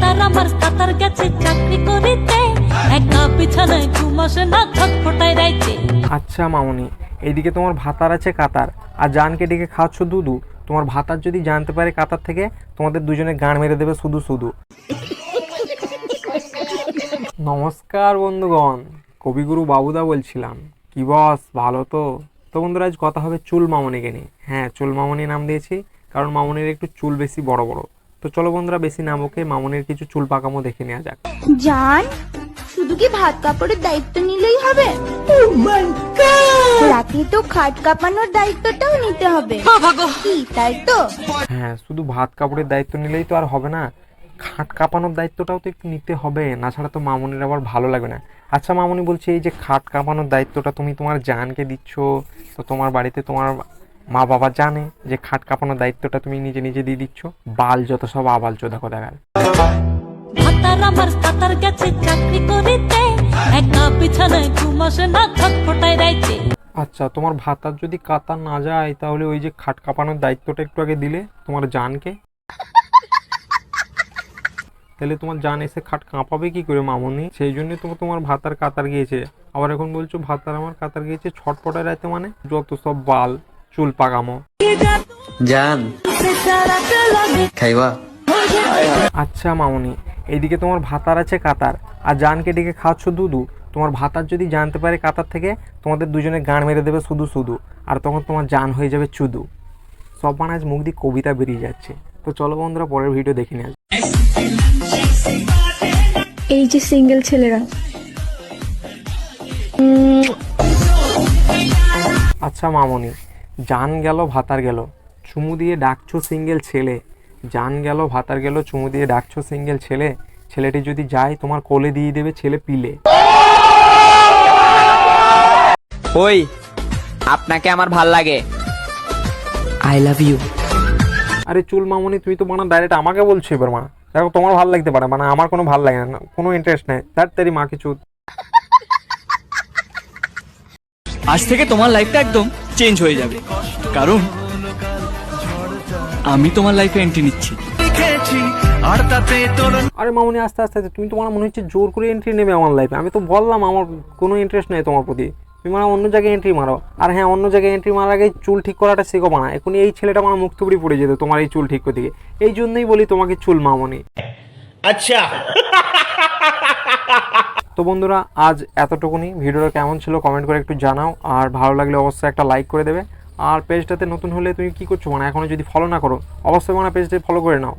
ভাতার আমার কাতার গেছে চাকরি করিতে, একা বিছানায় ঘুম আসে না, থাক ফোটায় রাইতে। আচ্ছা মামুনি, এইদিকে তোমার ভাতার আছে কাতার, আর জানকে ডেকে খাচ্ছ দুধু। তোমার ভাতার যদি জানতে পারে কাতার থেকে, তোমাদের দুজনে গাঁড় মেরে দেবে শুধু শুধু। নমস্কার বন্ধুগণ, কবিগুরু বাবুদা বলছিলাম। কি বস, ভালো তো? তো বন্ধুরা, আজ কথা হবে চুল মামনিকে নিয়ে। হ্যাঁ, চুল মামনি নাম দিয়েছি কারণ মামনির একটু চুল বেশি বড় বড়। তো চলো বন্ধুরা, বেশি না বকে মামনির কিছু চুল পাকামো দেখে নেওয়া যাক। জান, শুধু কি ভাত কাপড়ের দায়িত্ব নিলেই হবে? রাতে তো খাট কাঁপানোর দায়িত্বটাও নিতে হবে কি, তাই তো? হ্যাঁ, শুধু ভাত কাপড়ের দায়িত্ব নিলেই তো আর হবে না, খাট কাঁপানোর দায়িত্বটাও তো একটু নিতে হবে, না ছাড়া তো মামনির আবার ভালো লাগবে না। আচ্ছা মামনি, বলছি এই যে খাট কাঁপানোর দায়িত্বটা তুমি তোমার জানকে দিচ্ছ, তো তোমার বাড়িতে তোমার মা বাবা জানে যে খাট কাঁপানোর দায়িত্বটা তুমি নিজে নিজে দিয়ে দিচ্ছ? বাল যত সব আবাল চোদা কোথাকার। ভাতার আমার কাতার গেছে চাকরি করিতে, একা বিছানায় ঘুম আসে না, থাক ফোটায় রাইতে। আচ্ছা, তোমার ভাতার যদি কাতার না যায়, তাহলে ওই যে খাট কাঁপানোর দায়িত্বটা একটু আগে দিলে তোমার জানকে, তাহলে তোমার জান এসে খাট কাঁপাবে কি করে মামনি? সেই জন্য তো তোমার ভাতার কাতার গিয়েছে, আবার এখন বলছো ভাতার আমার কাতার গিয়েছে। ছটপটায় রাতে মানে যত সব বাল চুল পাকামো। জান খাইবা? আচ্ছা মামনি, এইদিকে তোমার ভাতার আছে কাতার, আর জানকে ডেকে খাচ্ছ দুধু। তোমার ভাতার যদি জানতে পারে কাতার থেকে, তোমাদের দুজনে গাঁড় মেরে দেবে শুধু শুধু, আর তখন তোমার জান হয়ে যাবে চুদু। সব মানে আজ মুখ দিয়ে কবিতা বেরিয়ে যাচ্ছে। তো চলো বন্ধুরা, পরের ভিডিও দেখে নিয়ে আসবো। এই যে সিঙ্গেল ছেলেরা, আচ্ছা মামনি, জান গেল ভাতার গেল, চুমু দিয়ে ডাকছো সিঙ্গেল ছেলে। জান গেল ভাতার গেল, চুমু দিয়ে ডাকছো সিঙ্গেল ছেলে। ছেলেটি যদি যায়, তোমার কোলে দিয়ে দেবে ছেলে পিলে। ওই, আপনাকে আমার ভাল লাগে, আই লাভ ইউ। আরে চুল মামনি, তুমি তো মানে ডাইরেক্ট আমাকে বলছো এবার। মা দেখো, তোমার ভালো লাগতে পারে, মানে আমার কোনো ভালো লাগে না, কোনো ইন্টারেস্ট নেই। তার তেরি মা কিছু। আজ থেকে তোমার লাইফটা একদম চেঞ্জ হয়ে যাবে, কারণ আমি তোমার লাইফে এন্ট্রি নিচ্ছি। আরে মামনি, আস্তে আস্তে আস্তে, তুমি তোমার মনে হচ্ছে জোর করে এন্ট্রি নেবে আমার লাইফে। আমি তো বললাম আমার কোনো ইন্টারেস্ট নেই তোমার প্রতি, তুমি মানে অন্য জায়গায় এন্ট্রি মারো। আর হ্যাঁ, অন্য জায়গায় এন্ট্রি মারার আগে চুল ঠিক করাটা শেখো না। এখন এই ছেলেটা আমার মুখ থুবড়ি পড়ে যেত তোমার এই চুল ঠিক করতে গিয়ে। এই জন্যই বলি তোমাকে চুল মামনি। আচ্ছা, তো বন্ধুরা, আজ এতটুকুনি। ভিডিওটা কেমন ছিল কমেন্ট করে একটু জানাও, আর ভালো লাগলে অবশ্যই একটা লাইক করে দেবে। আর পেজটাতে নতুন হলে তুমি কি করছো, মানে এখনো যদি ফলো না করো, অবশ্যই মানে পেজটা ফলো করে নাও।